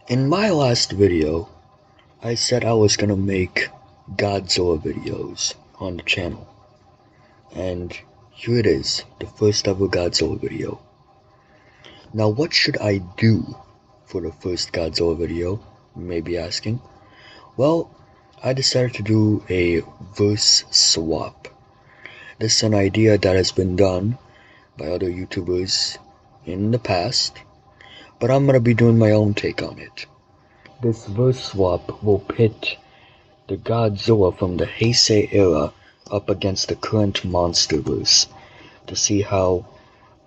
In my last video, I said I was gonna make Godzilla videos on the channel. And here it is, the first ever Godzilla video. Now what should I do for the first Godzilla video, you may be asking? Well, I decided to do a verse swap. This is an idea that has been done by other YouTubers in the past, but I'm gonna be doing my own take on it. This verse swap will pit the Godzilla from the Heisei era up against the current Monsterverse to see how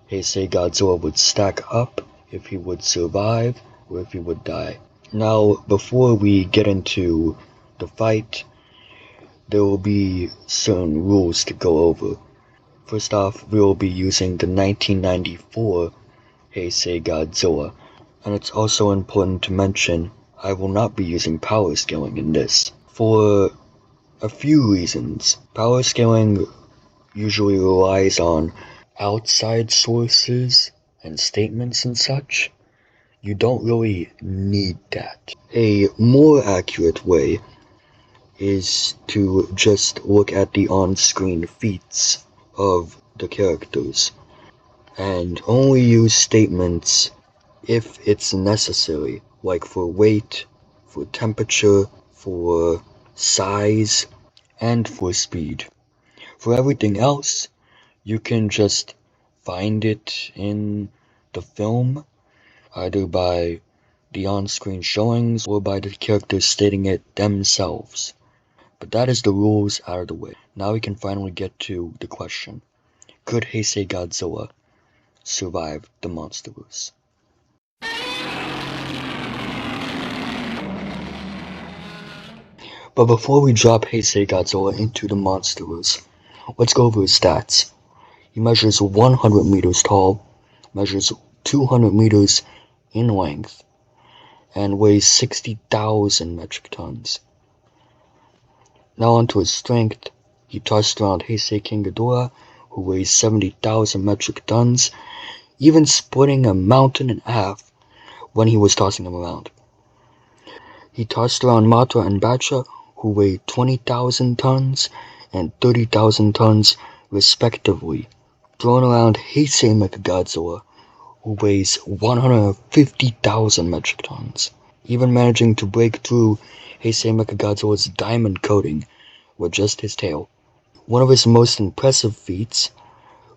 Heisei Godzilla would stack up, if he would survive, or if he would die. Now, before we get into the fight, there will be certain rules to go over. First off, we will be using the 1994 Heisei Godzilla, and it's also important to mention I will not be using power scaling in this. For a few reasons. Power scaling usually relies on outside sources and statements and such. You don't really need that. A more accurate way is to just look at the on-screen feats of the characters and only use statements if it's necessary, like for weight, for temperature, for size, and for speed. For everything else, you can just find it in the film, either by the on-screen showings or by the characters stating it themselves. But that is the rules out of the way. Now we can finally get to the question. Could Heisei Godzilla survive the Monsterverse? But before we drop Heisei Godzilla into the Monsterverse, let's go over his stats. He measures 100 meters tall, measures 200 meters in length, and weighs 60,000 metric tons. Now onto his strength. He tossed around Heisei King Ghidorah, who weighs 70,000 metric tons, even splitting a mountain in half when he was tossing him around. He tossed around Mothra and Batra, who weighed 20,000 tons and 30,000 tons respectively, throwing around Heisei MechaGodzilla, who weighs 150,000 metric tons, even managing to break through Heisei MechaGodzilla's diamond coating with just his tail. One of his most impressive feats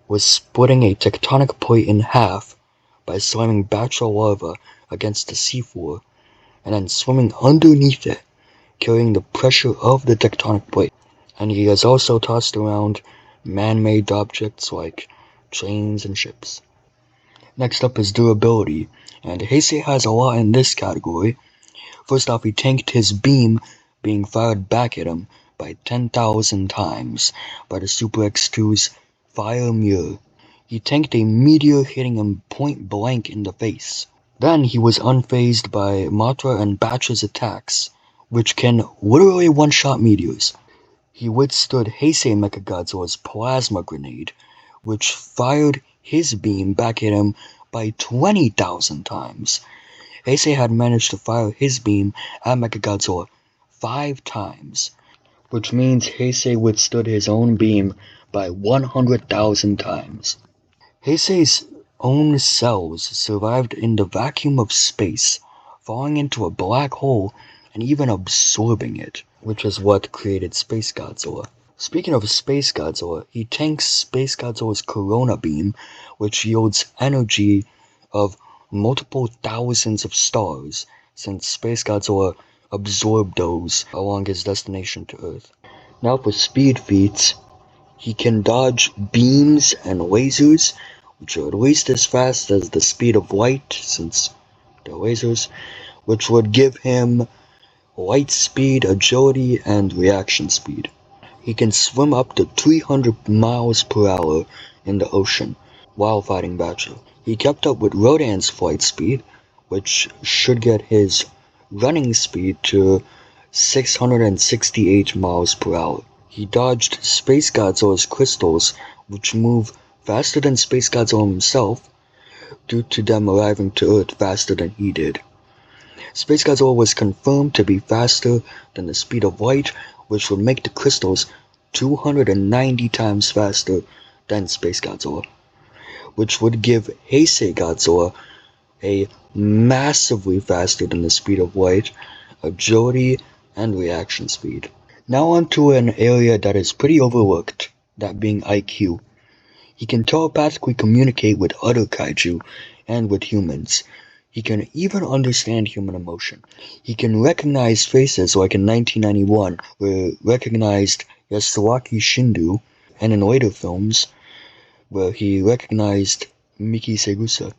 was splitting a tectonic plate in half by slamming Batra lava against the seafloor and then swimming underneath it, carrying the pressure of the tectonic plate. And he has also tossed around man-made objects like trains and ships. Next up is durability, and Heisei has a lot in this category. First off, he tanked his beam being fired back at him by 10,000 times by the Super X2's fire mirror. He tanked a meteor hitting him point blank in the face. Then he was unfazed by Mothra and Batra's attacks, which can literally one-shot meteors. He withstood Heisei MechaGodzilla's plasma grenade, which fired his beam back at him by 20,000 times. Heisei had managed to fire his beam at MechaGodzilla 5 times, which means Heisei withstood his own beam by 100,000 times. Heisei's own cells survived in the vacuum of space, falling into a black hole and even absorbing it, which is what created Space Godzilla. Speaking of Space Godzilla, he tanks Space Godzilla's Corona beam, which yields energy of multiple thousands of stars, since Space Godzilla absorbed those along his destination to Earth. Now for speed feats, he can dodge beams and lasers, which are at least as fast as the speed of light, since they're lasers, which would give him light speed, agility, and reaction speed. He can swim up to 300 miles per hour in the ocean while fighting Batra. He kept up with Rodan's flight speed, which should get his running speed to 668 miles per hour. He dodged Space Godzilla's crystals, which move faster than Space Godzilla himself, due to them arriving to Earth faster than he did. Space Godzilla was confirmed to be faster than the speed of light, which would make the crystals 290 times faster than Space Godzilla, which would give Heisei Godzilla a massively faster than the speed of light, agility, and reaction speed. Now onto an area that is pretty overlooked, that being IQ. He can telepathically communicate with other kaiju and with humans. He can even understand human emotion. He can recognize faces like in 1991 where recognized Yasuaki Shindu, and in later films where he recognized Miki Segusa.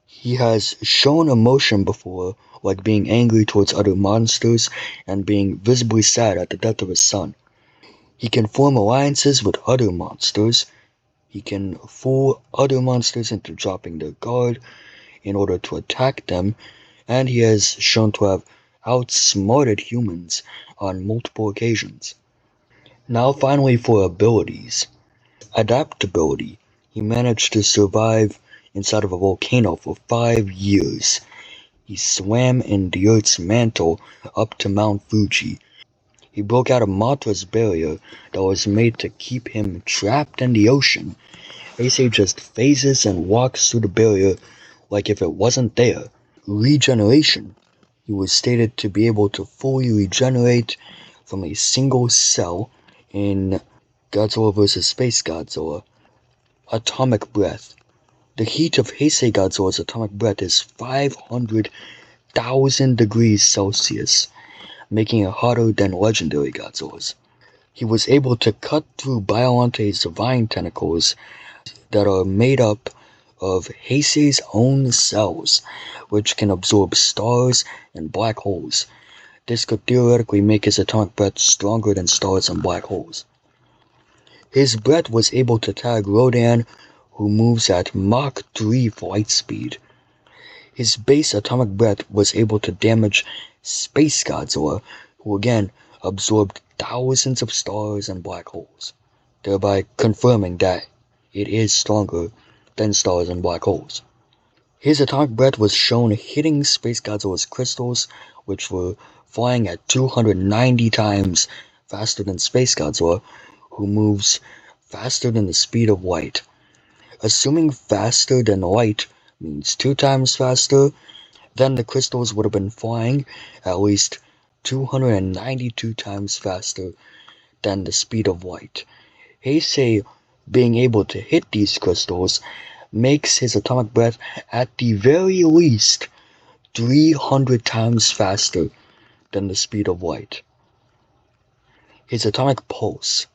He has shown emotion before, like being angry towards other monsters and being visibly sad at the death of his son. He can form alliances with other monsters. He can fool other monsters into dropping their guard in order to attack them, and he has shown to have outsmarted humans on multiple occasions. Now finally for abilities. Adaptability. He managed to survive inside of a volcano for 5 years. He swam in the Earth's mantle up to Mount Fuji. He broke out of Mothra's barrier that was made to keep him trapped in the ocean. Heisei just phases and walks through the barrier like if it wasn't there. Regeneration. He was stated to be able to fully regenerate from a single cell in Godzilla vs. Space Godzilla. Atomic breath. The heat of Heisei Godzilla's atomic breath is 500,000 degrees Celsius, making it hotter than legendary Godzilla's. He was able to cut through Biolante's divine tentacles that are made up of Heisei's own cells, which can absorb stars and black holes. This could theoretically make his atomic breath stronger than stars and black holes. His breath was able to tag Rodan, who moves at Mach 3 flight speed. His base atomic breath was able to damage Space Godzilla, who again absorbed thousands of stars and black holes, thereby confirming that it is stronger than stars and black holes. His atomic breath was shown hitting Space Godzilla's crystals, which were flying at 290 times faster than Space Godzilla, who moves faster than the speed of light. Assuming faster than light means 2 times faster, then the crystals would have been flying at least 292 times faster than the speed of light. Heisei being able to hit these crystals makes his atomic breath at the very least 300 times faster than the speed of light. His atomic pulse.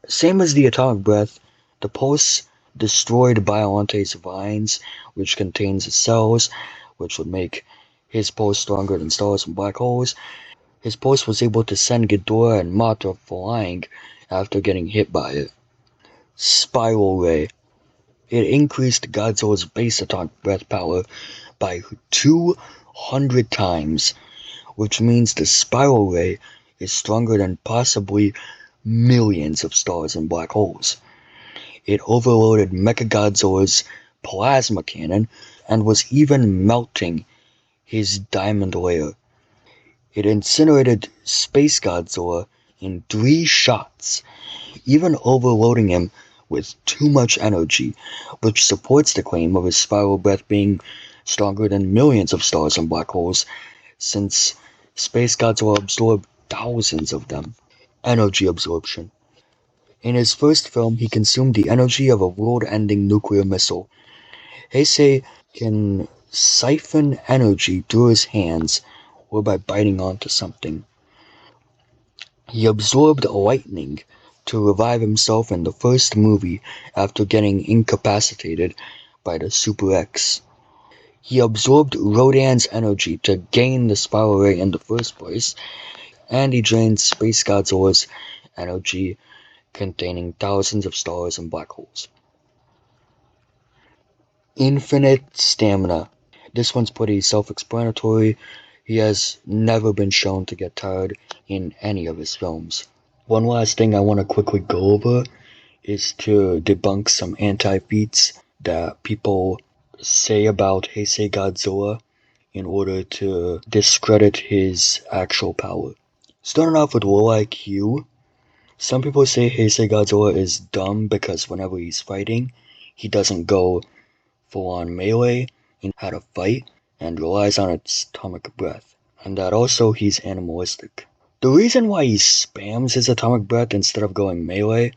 Same as the atomic breath, the pulse destroyed Biolante's vines, which contains cells, which would make his pulse stronger than stars and black holes. His pulse was able to send Ghidorah and Mothra flying after getting hit by it. Spiral Ray. It increased Godzilla's base atomic breath power by 200 times, which means the Spiral Ray is stronger than possibly millions of stars and black holes. It overloaded MechaGodzilla's plasma cannon and was even melting his diamond layer. It incinerated Space Godzilla in 3 shots, even overloading him with too much energy, which supports the claim of his spiral breath being stronger than millions of stars and black holes, since Space Godzilla absorbed thousands of them. Energy absorption. In his first film, he consumed the energy of a world-ending nuclear missile. Heisei can siphon energy through his hands or by biting onto something. He absorbed lightning to revive himself in the first movie after getting incapacitated by the Super X. He absorbed Rodan's energy to gain the Spiral Ray in the first place, and he drained Space Godzilla's energy containing thousands of stars and black holes. Infinite stamina. This one's pretty self-explanatory. He has never been shown to get tired in any of his films. One last thing I want to quickly go over is to debunk some anti-feats that people say about Heisei Godzilla in order to discredit his actual power. Starting off with low IQ, some people say Heisei Godzilla is dumb because whenever he's fighting, he doesn't go full-on melee in how to fight and relies on its atomic breath, and that also he's animalistic. The reason why he spams his atomic breath instead of going melee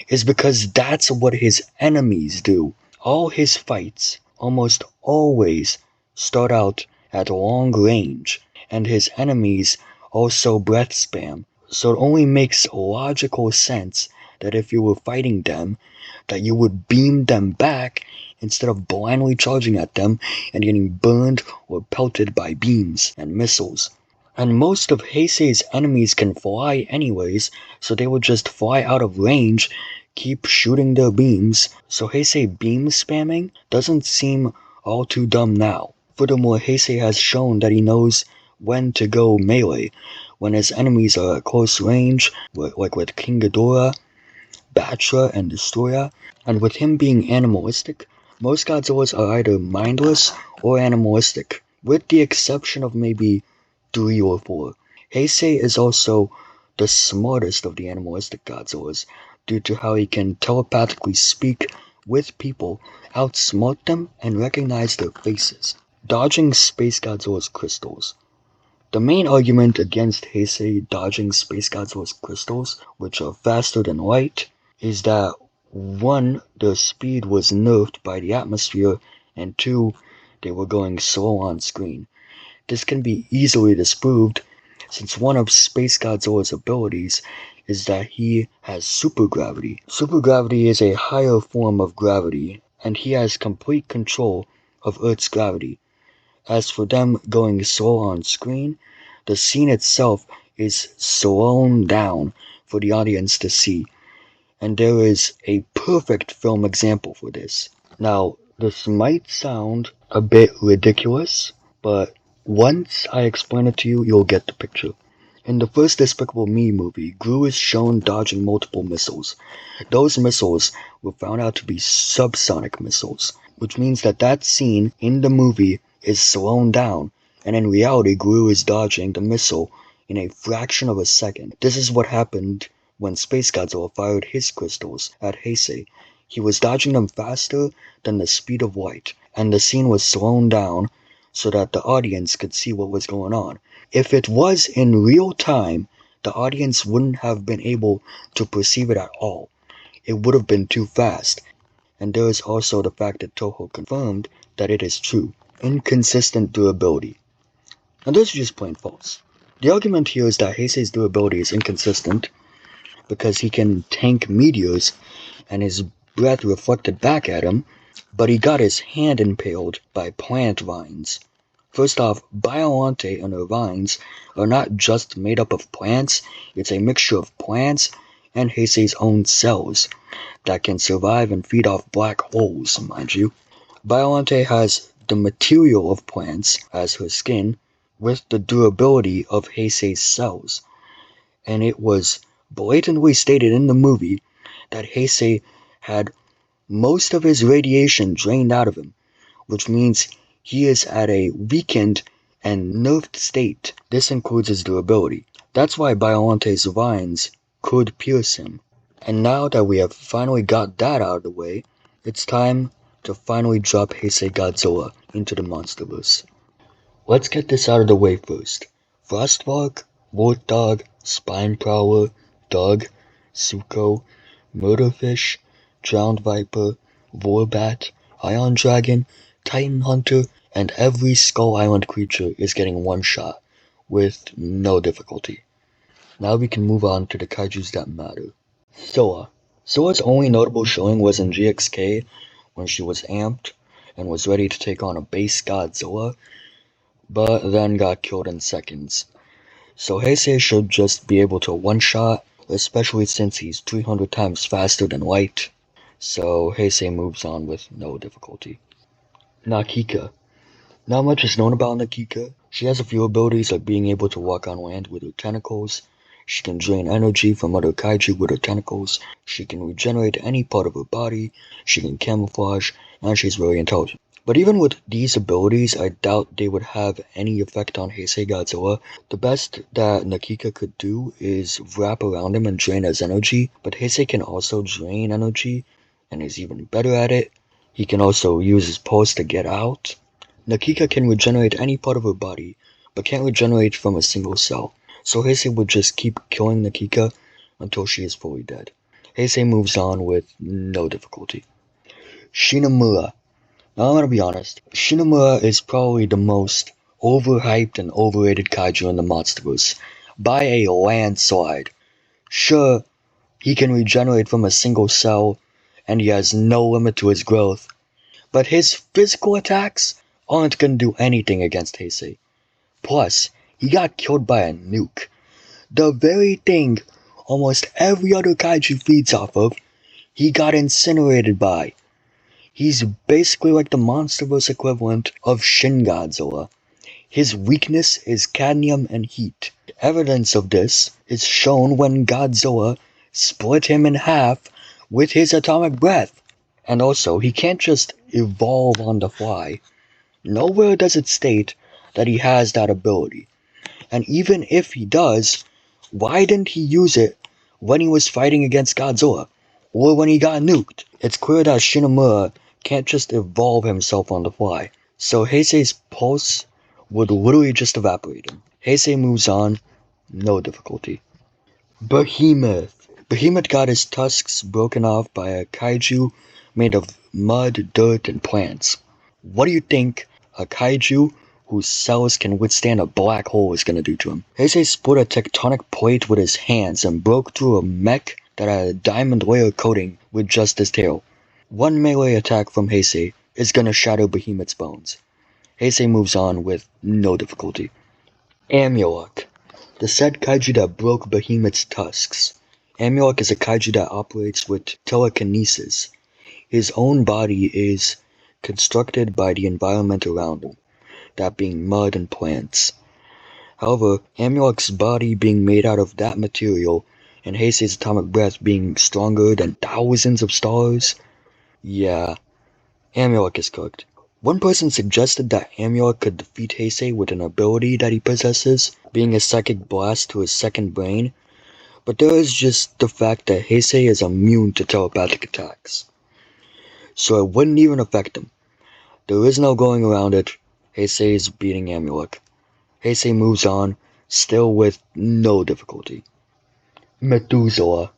is because that's what his enemies do. All his fights almost always start out at long range, and his enemies also breath spam. So it only makes logical sense that if you were fighting them, that you would beam them back instead of blindly charging at them and getting burned or pelted by beams and missiles. And most of Heisei's enemies can fly anyways, so they would just fly out of range, keep shooting their beams, so Heisei beam spamming doesn't seem all too dumb now. Furthermore, Heisei has shown that he knows when to go melee, when his enemies are at close range, like with King Ghidorah, Batra, and Destroyer, and with him being animalistic, most Godzillas are either mindless or animalistic, with the exception of maybe 3 or 4. Heisei is also the smartest of the animalistic Godzillas due to how he can telepathically speak with people, outsmart them, and recognize their faces. Dodging Space Godzilla's crystals. The main argument against Heisei dodging Space Godzilla's crystals, which are faster than light, is that 1. Their speed was nerfed by the atmosphere, and 2. They were going slow on screen. This can be easily disproved, since one of Space Godzilla's abilities is that he has supergravity. Supergravity is a higher form of gravity, and he has complete control of Earth's gravity. As for them going slow on screen, the scene itself is slowed down for the audience to see, and there is a perfect film example for this. Now, this might sound a bit ridiculous, but once I explain it to you, you'll get the picture. In the first Despicable Me movie, Gru is shown dodging multiple missiles. Those missiles were found out to be subsonic missiles, which means that that scene in the movie is slowed down, and in reality Gru is dodging the missile in a fraction of a second. This is what happened when Space Godzilla fired his crystals at Heisei. He was dodging them faster than the speed of light, and the scene was slowed down so that the audience could see what was going on. If it was in real time, the audience wouldn't have been able to perceive it at all. It would have been too fast. And there is also the fact that Toho confirmed that it is true. Inconsistent durability. Now this is just plain false. The argument here is that Heisei's durability is inconsistent because he can tank meteors and his breath reflected back at him, but he got his hand impaled by plant vines. First off, Biollante and her vines are not just made up of plants, it's a mixture of plants and Heisei's own cells that can survive and feed off black holes, mind you. Biollante has the material of plants as her skin with the durability of Heisei's cells, and it was blatantly stated in the movie that Heisei had most of his radiation drained out of him, which means he is at a weakened and nerfed state. This includes his durability. That's why Biollante's vines could pierce him. And now that we have finally got that out of the way, it's time to finally drop Heisei Godzilla into the Monsterverse. Let's get this out of the way first. Frostvark, Warthog, Spine Prowler, Dog, Suko, Murderfish, Drowned Viper, Vorbat, Ion Dragon, Titan Hunter, and every Skull Island creature is getting one shot, with no difficulty. Now we can move on to the kaijus that matter. Soa. Soa's only notable showing was in GXK, when she was amped and was ready to take on a base Godzilla, but then got killed in seconds. So Heisei should just be able to one-shot, especially since he's 300 times faster than light. So Heisei moves on with no difficulty. Nakika. Not much is known about Nakika. She has a few abilities like being able to walk on land with her tentacles. She can drain energy from other kaiju with her tentacles. She can regenerate any part of her body. She can camouflage, and she's very intelligent. But even with these abilities, I doubt they would have any effect on Heisei Godzilla. The best that Nakika could do is wrap around him and drain his energy, but Heisei can also drain energy, and is even better at it. He can also use his pulse to get out. Nakika can regenerate any part of her body, but can't regenerate from a single cell. So Heisei would just keep killing Nakika until she is fully dead. Heisei moves on with no difficulty. Shinomura. Now I'm gonna be honest, Shinomura is probably the most overhyped and overrated kaiju in the Monsterverse, by a landslide. Sure, he can regenerate from a single cell, and he has no limit to his growth, but his physical attacks aren't gonna do anything against Heisei. Plus, he got killed by a nuke. The very thing almost every other kaiju feeds off of, he got incinerated by. He's basically like the Monsterverse equivalent of Shin Godzilla. His weakness is cadmium and heat. Evidence of this is shown when Godzilla split him in half with his atomic breath. And also, he can't just evolve on the fly. Nowhere does it state that he has that ability. And even if he does, why didn't he use it when he was fighting against Godzilla? Or when he got nuked? It's clear that Shinomura can't just evolve himself on the fly. So Heisei's pulse would literally just evaporate him. Heisei moves on, no difficulty. Behemoth. Behemoth got his tusks broken off by a kaiju made of mud, dirt, and plants. What do you think a kaiju whose cells can withstand a black hole is gonna do to him? Heisei split a tectonic plate with his hands and broke through a mech that had a diamond layer coating with just his tail. One melee attack from Heisei is gonna shatter Behemoth's bones. Heisei moves on with no difficulty. Amulek. The said kaiju that broke Behemoth's tusks. Amulek is a kaiju that operates with telekinesis. His own body is constructed by the environment around him, that being mud and plants. However, Amulek's body being made out of that material, and Heisei's atomic breath being stronger than thousands of stars, yeah, Amulek is cooked. One person suggested that Amulek could defeat Heisei with an ability that he possesses, being a psychic blast to his second brain, but there is just the fact that Heisei is immune to telepathic attacks. So it wouldn't even affect him. There is no going around it. Heisei is beating Amulek. Heisei moves on, still with no difficulty. Methuselah.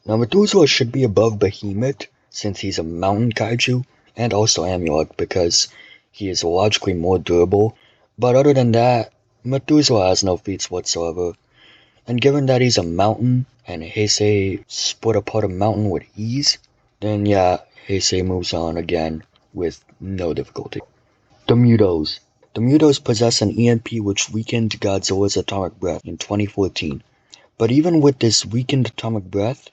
Now Methuselah should be above Behemoth, since he's a mountain kaiju, and also Amulek because he is logically more durable. But other than that, Methuselah has no feats whatsoever. And given that he's a mountain, and Heisei split apart a mountain with ease, then yeah, Heisei moves on again with no difficulty. The Mutos. The Mutos possess an EMP which weakened Godzilla's atomic breath in 2014. But even with this weakened atomic breath,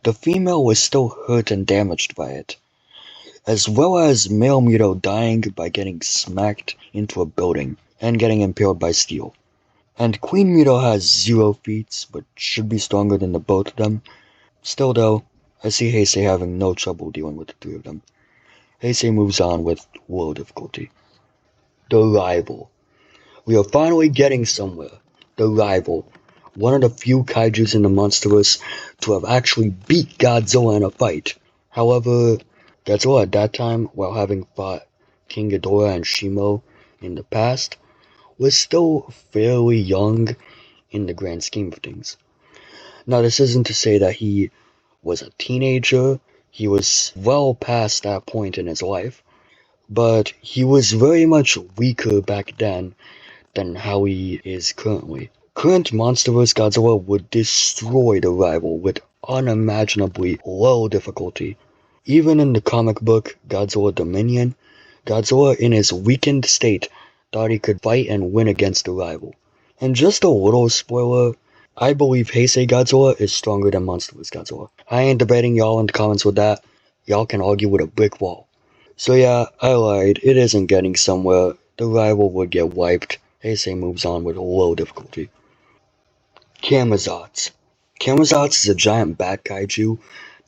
the female was still hurt and damaged by it, as well as male Muto dying by getting smacked into a building and getting impaled by steel. And Queen Muto has 0 feats, but should be stronger than the both of them. Still though, I see Heisei having no trouble dealing with the 3 of them. Heisei moves on with low difficulty. The Rival. We are finally getting somewhere. The Rival. One of the few kaijus in the Monsterverse to have actually beat Godzilla in a fight. However, Godzilla at that time, while having fought King Ghidorah and Shimo in the past, was still fairly young in the grand scheme of things. Now this isn't to say that he was a teenager, he was well past that point in his life, but he was very much weaker back then than how he is currently. Current Monsterverse Godzilla would destroy the Rival with unimaginably low difficulty. Even in the comic book Godzilla Dominion, Godzilla in his weakened state thought he could fight and win against the Rival. And just a little spoiler, I believe Heisei Godzilla is stronger than Monsterverse Godzilla. I ain't debating y'all in the comments with that. Y'all can argue with a brick wall. So yeah, I lied. It isn't getting somewhere. The Rival would get wiped. Heisei moves on with low difficulty. Camazotz. Camazotz is a giant bat kaiju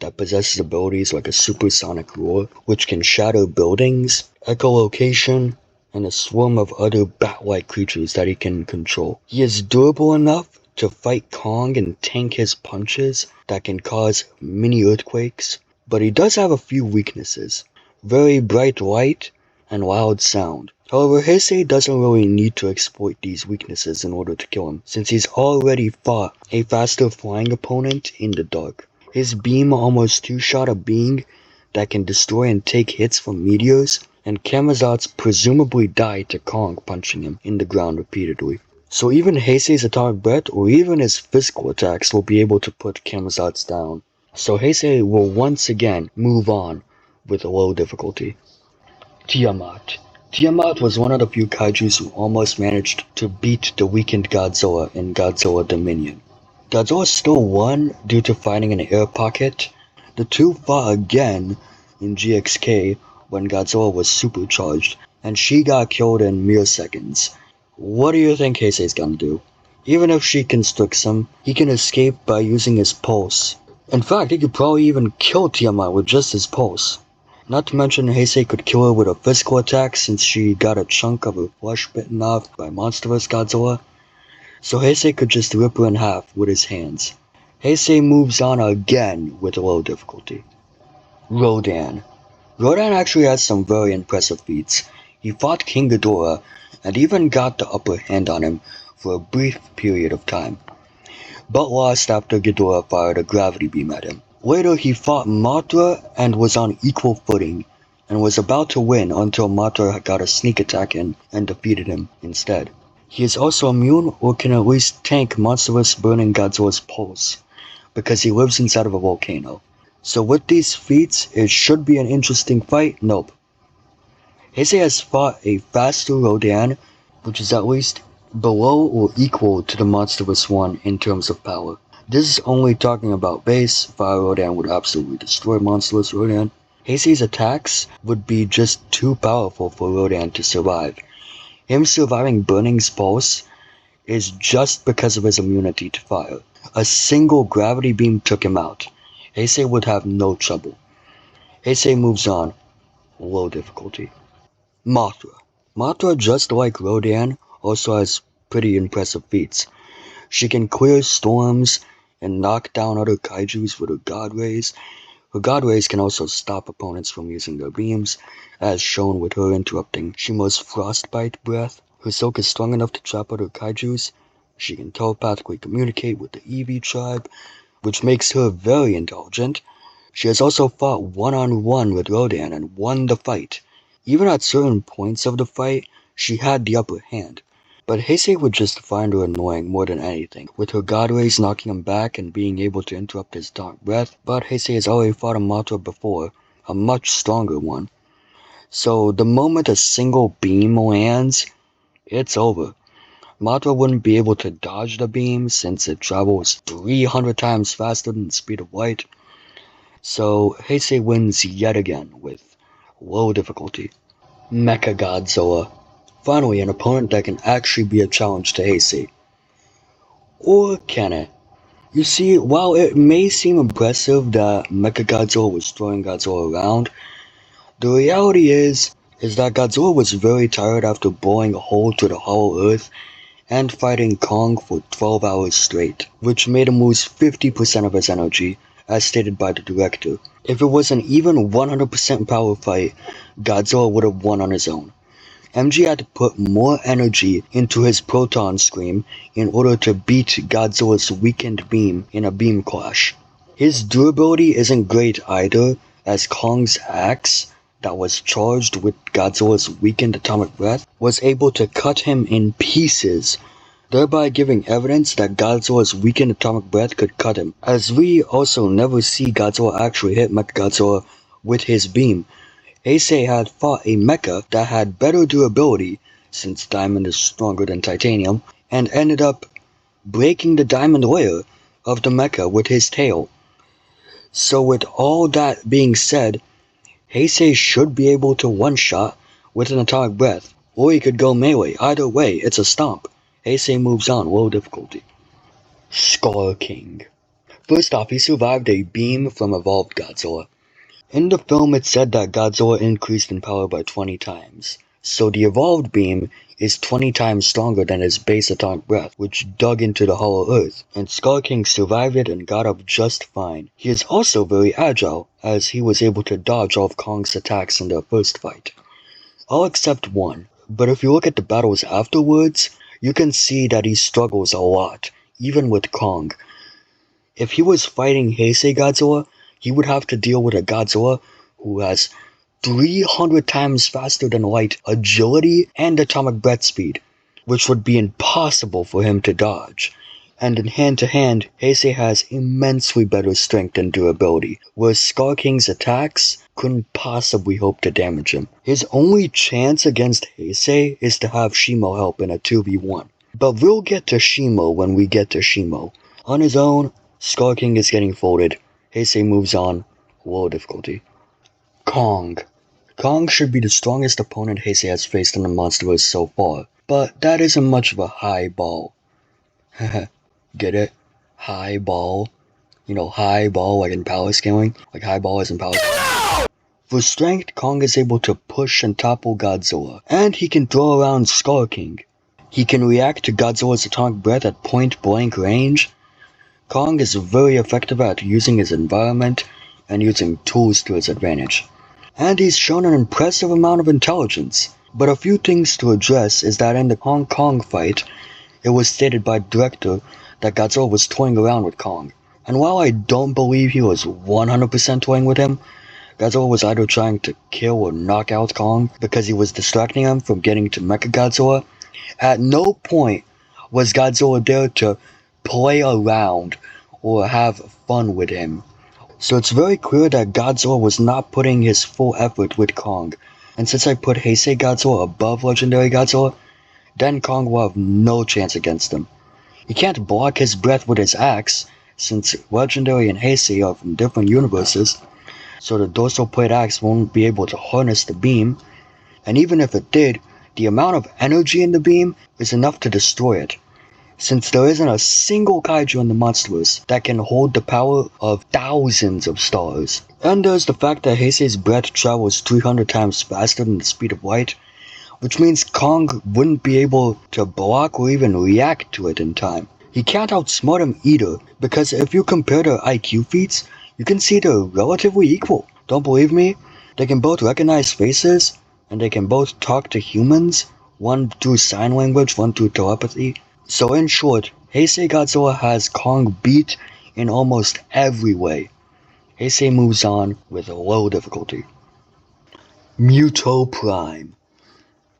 that possesses abilities like a supersonic roar, which can shatter buildings, echolocation, and a swarm of other bat-like creatures that he can control. He is durable enough to fight Kong and tank his punches that can cause mini earthquakes, but he does have a few weaknesses. Very bright light and loud sound. However, Heisei doesn't really need to exploit these weaknesses in order to kill him, since he's already fought a faster flying opponent in the dark. His beam almost two-shot a being that can destroy and take hits from meteors, and Camazotz presumably died to Kong punching him in the ground repeatedly. So even Heisei's atomic breath or even his physical attacks will be able to put Camazotz down. So Heisei will once again move on with a low difficulty. Tiamat. Tiamat was one of the few kaijus who almost managed to beat the weakened Godzilla in Godzilla Dominion. Godzilla still won due to finding an air pocket. The two fought again in GXK when Godzilla was supercharged, and she got killed in mere seconds. What do you think Heisei's gonna do? Even if she constricts him, he can escape by using his pulse. In fact, he could probably even kill Tiamat with just his pulse. Not to mention Heisei could kill her with a physical attack since she got a chunk of her flesh bitten off by Monsterverse Godzilla. So Heisei could just rip her in half with his hands. Heisei moves on again with a low difficulty. Rodan. Rodan actually has some very impressive feats. He fought King Ghidorah and even got the upper hand on him for a brief period of time, but lost after Ghidorah fired a gravity beam at him. Later he fought Mothra and was on equal footing, and was about to win until Mothra got a sneak attack in and defeated him instead. He is also immune or can at least tank Monsterverse burning Godzilla's pulse, because he lives inside of a volcano. So with these feats, it should be an interesting fight? Nope. Heisei has fought a faster Rodan, which is at least below or equal to the Monsterverse one in terms of power. This is only talking about base. Fire Rodan would absolutely destroy Monsterverse Rodan. Heisei's attacks would be just too powerful for Rodan to survive. Him surviving Burning's Pulse is just because of his immunity to fire. A single gravity beam took him out. Heisei would have no trouble. Heisei moves on. Low difficulty. Mothra. Mothra, just like Rodan, also has pretty impressive feats. She can clear storms and knock down other kaijus with her God Rays. Her God Rays can also stop opponents from using their beams, as shown with her interrupting Shimo's Frostbite breath. Her silk is strong enough to trap other kaijus. She can telepathically communicate with the Eevee tribe, which makes her very intelligent. She has also fought one-on-one with Rodan and won the fight. Even at certain points of the fight, she had the upper hand. But Heisei would just find her annoying more than anything, with her God Rays knocking him back and being able to interrupt his dark breath. But Heisei has already fought a Mothra before, a much stronger one. So the moment a single beam lands, it's over. Mothra wouldn't be able to dodge the beam since it travels 300 times faster than the speed of light. So Heisei wins yet again with low difficulty. MechaGodzilla. Finally, an opponent that can actually be a challenge to Heisei. Or can it? You see, while it may seem impressive that MechaGodzilla was throwing Godzilla around, the reality is that Godzilla was very tired after blowing a hole through the hollow earth and fighting Kong for 12 hours straight, which made him lose 50% of his energy, as stated by the director. If it was an even 100% power fight, Godzilla would have won on his own. MG had to put more energy into his proton scream in order to beat Godzilla's weakened beam in a beam clash. His durability isn't great either, as Kong's axe, that was charged with Godzilla's weakened atomic breath, was able to cut him in pieces, thereby giving evidence that Godzilla's weakened atomic breath could cut him, as we also never see Godzilla actually hit MechaGodzilla with his beam. Heisei had fought a mecha that had better durability, since diamond is stronger than titanium, and ended up breaking the diamond layer of the mecha with his tail. So with all that being said, Heisei should be able to one-shot with an atomic breath, or he could go melee. Either way, it's a stomp. Heisei moves on, low difficulty. Skar King. First off, he survived a beam from evolved Godzilla. In the film it said that Godzilla increased in power by 20 times. So the evolved beam is 20 times stronger than his base atomic breath, which dug into the hollow earth, and Skar King survived it and got up just fine. He is also very agile, as he was able to dodge all of Kong's attacks in their first fight. All except one, but if you look at the battles afterwards, you can see that he struggles a lot, even with Kong. If he was fighting Heisei Godzilla, he would have to deal with a Godzilla who has 300 times faster than light agility and atomic breath speed, which would be impossible for him to dodge. And in hand-to-hand, Heisei has immensely better strength and durability, whereas Skar King's attacks couldn't possibly hope to damage him. His only chance against Heisei is to have Shimo help in a 2v1. But we'll get to Shimo when we get to Shimo. On his own, Skar King is getting folded. Heisei moves on. Low difficulty. Kong. Kong should be the strongest opponent Heisei has faced in the Monsterverse so far, but that isn't much of a high ball. Get it? High ball. You know, high ball like in power scaling? Like high ball is in power scaling. For strength, Kong is able to push and topple Godzilla, and he can throw around Skar King. He can react to Godzilla's atomic breath at point-blank range. Kong is very effective at using his environment and using tools to his advantage. And he's shown an impressive amount of intelligence. But a few things to address is that in the Hong Kong fight, it was stated by the director that Godzilla was toying around with Kong. And while I don't believe he was 100% toying with him, Godzilla was either trying to kill or knock out Kong because he was distracting him from getting to MechaGodzilla. At no point was Godzilla there to play around or have fun with him. So it's very clear that Godzilla was not putting his full effort with Kong. And since I put Heisei Godzilla above Legendary Godzilla, then Kong will have no chance against him. He can't block his breath with his axe, since Legendary and Heisei are from different universes, so the dorsal plate axe won't be able to harness the beam, and even if it did, the amount of energy in the beam is enough to destroy it, since there isn't a single kaiju in the Monsterverse that can hold the power of thousands of stars. And there's the fact that Heisei's breath travels 300 times faster than the speed of light, which means Kong wouldn't be able to block or even react to it in time. He can't outsmart him either, because if you compare their IQ feats, you can see they're relatively equal. Don't believe me? They can both recognize faces, and they can both talk to humans, one through sign language, one through telepathy. So in short, Heisei Godzilla has Kong beat in almost every way. Heisei moves on with a low difficulty. Muto Prime.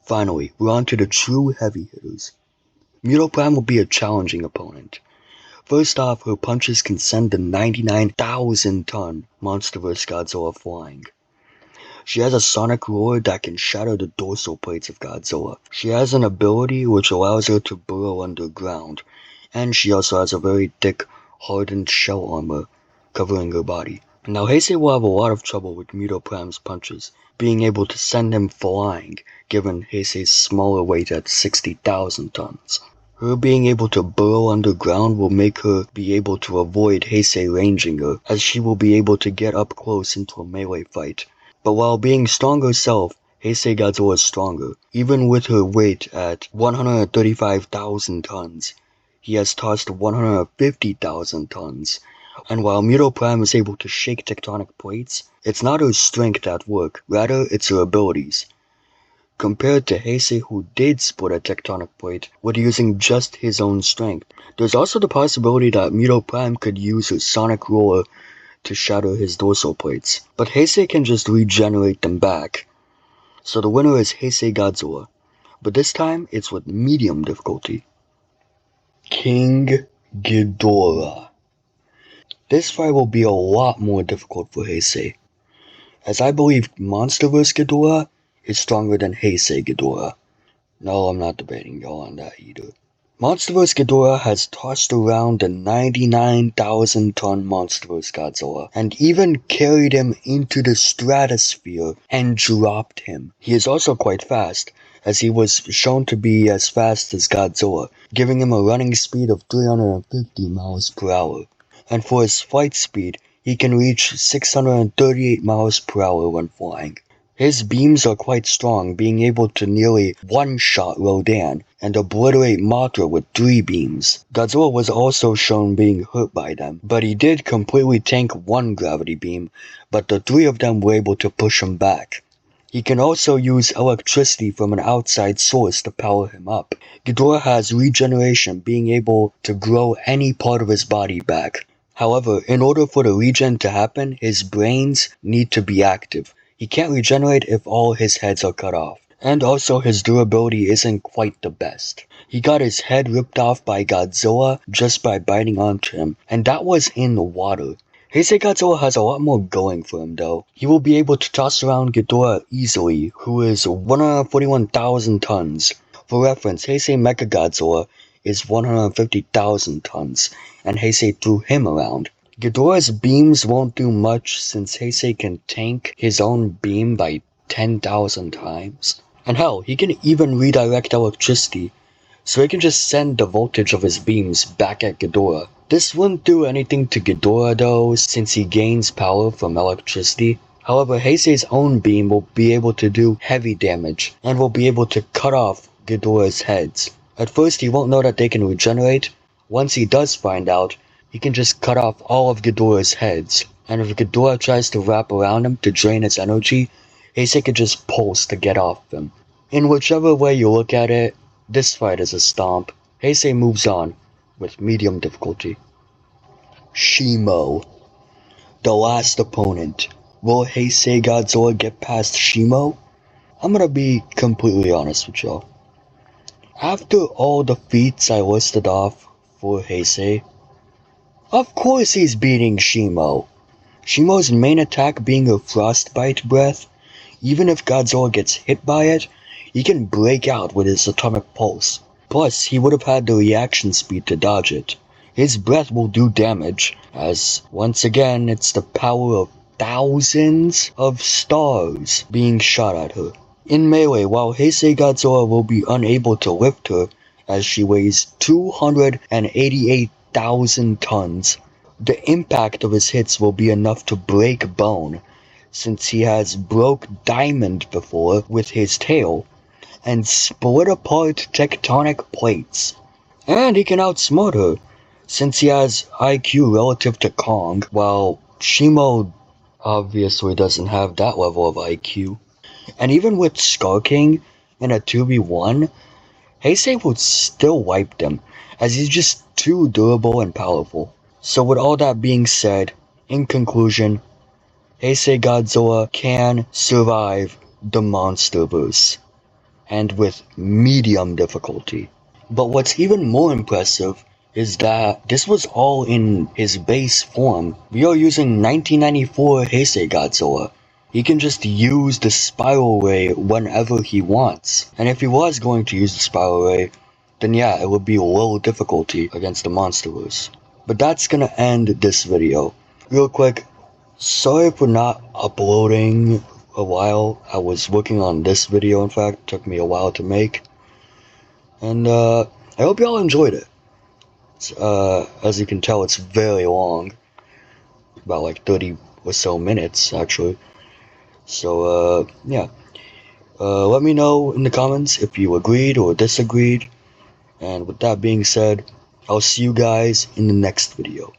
Finally, we're on to the true heavy hitters. Muto Prime will be a challenging opponent. First off, her punches can send the 99,000-ton Monsterverse Godzilla flying. She has a sonic roar that can shatter the dorsal plates of Godzilla. She has an ability which allows her to burrow underground, and she also has a very thick, hardened shell armor covering her body. Now Heisei will have a lot of trouble with Muto Prime's punches, being able to send him flying, given Heisei's smaller weight at 60,000 tons. Her being able to burrow underground will make her be able to avoid Heisei ranging her, as she will be able to get up close into a melee fight. But while being strong herself, Heisei Godzilla is stronger. Even with her weight at 135,000 tons, he has tossed 150,000 tons. And while Muto Prime is able to shake tectonic plates, it's not her strength at work, rather it's her abilities. Compared to Heisei, who did split a tectonic plate with using just his own strength. There's also the possibility that Muto Prime could use her sonic roar to shatter his dorsal plates, but Heisei can just regenerate them back. So the winner is Heisei Godzilla, but this time it's with medium difficulty. King Ghidorah. This fight will be a lot more difficult for Heisei, as I believe Monsterverse Ghidorah is stronger than Heisei Ghidorah. No, I'm not debating y'all on that either. Monsterverse Ghidorah has tossed around the 99,000-ton Monsterverse Godzilla, and even carried him into the stratosphere and dropped him. He is also quite fast, as he was shown to be as fast as Godzilla, giving him a running speed of 350 miles per hour. and for his flight speed, he can reach 638 miles per hour when flying. His beams are quite strong, being able to nearly one-shot Rodan and obliterate Mothra with 3 beams. Godzilla was also shown being hurt by them, but he did completely tank 1 gravity beam, but the 3 of them were able to push him back. He can also use electricity from an outside source to power him up. Ghidorah has regeneration, being able to grow any part of his body back. However, in order for the regen to happen, his brains need to be active. He can't regenerate if all his heads are cut off. And also his durability isn't quite the best. He got his head ripped off by Godzilla just by biting onto him, and that was in the water. Heisei Godzilla has a lot more going for him though. He will be able to toss around Ghidorah easily, who is 141,000 tons. For reference, Heisei MechaGodzilla is 150,000 tons, and Heisei threw him around. Ghidorah's beams won't do much since Heisei can tank his own beam by 10,000 times. And hell, he can even redirect electricity, so he can just send the voltage of his beams back at Ghidorah. This wouldn't do anything to Ghidorah though, since he gains power from electricity. However, Heisei's own beam will be able to do heavy damage, and will be able to cut off Ghidorah's heads. At first he won't know that they can regenerate. Once he does find out, he can just cut off all of Ghidorah's heads. And if Ghidorah tries to wrap around him to drain his energy, Heisei can just pulse to get off him. In whichever way you look at it, this fight is a stomp. Heisei moves on with medium difficulty. Shimo. The last opponent. Will Heisei Godzilla get past Shimo? I'm gonna be completely honest with y'all. After all the feats I listed off for Heisei, of course he's beating Shimo. Shimo's main attack being a frostbite breath, even if Godzilla gets hit by it, he can break out with his atomic pulse. Plus, he would have had the reaction speed to dodge it. His breath will do damage, as once again it's the power of thousands of stars being shot at her. In melee, while Heisei Godzilla will be unable to lift her, as she weighs 288,000 tons, the impact of his hits will be enough to break bone, since he has broke diamond before with his tail, and split apart tectonic plates. And he can outsmart her, since he has IQ relative to Kong, while Shimo obviously doesn't have that level of IQ. And even with Skar King in a 2v1, Heisei would still wipe them, as he's just too durable and powerful. So with all that being said, in conclusion, Heisei Godzilla can survive the Monsterverse, and with medium difficulty. But what's even more impressive is that this was all in his base form. We are using 1994 Heisei Godzilla. He can just use the spiral ray whenever he wants. And if he was going to use the spiral ray, then yeah, it would be low difficulty against the Monsterverse. But that's gonna end this video. Real quick, sorry for not uploading a while. I was working on this video, in fact. It took me a while to make. And I hope y'all enjoyed it. As you can tell, it's very long. About like 30 or so minutes, actually. So, yeah. Let me know in the comments if you agreed or disagreed. And with that being said, I'll see you guys in the next video.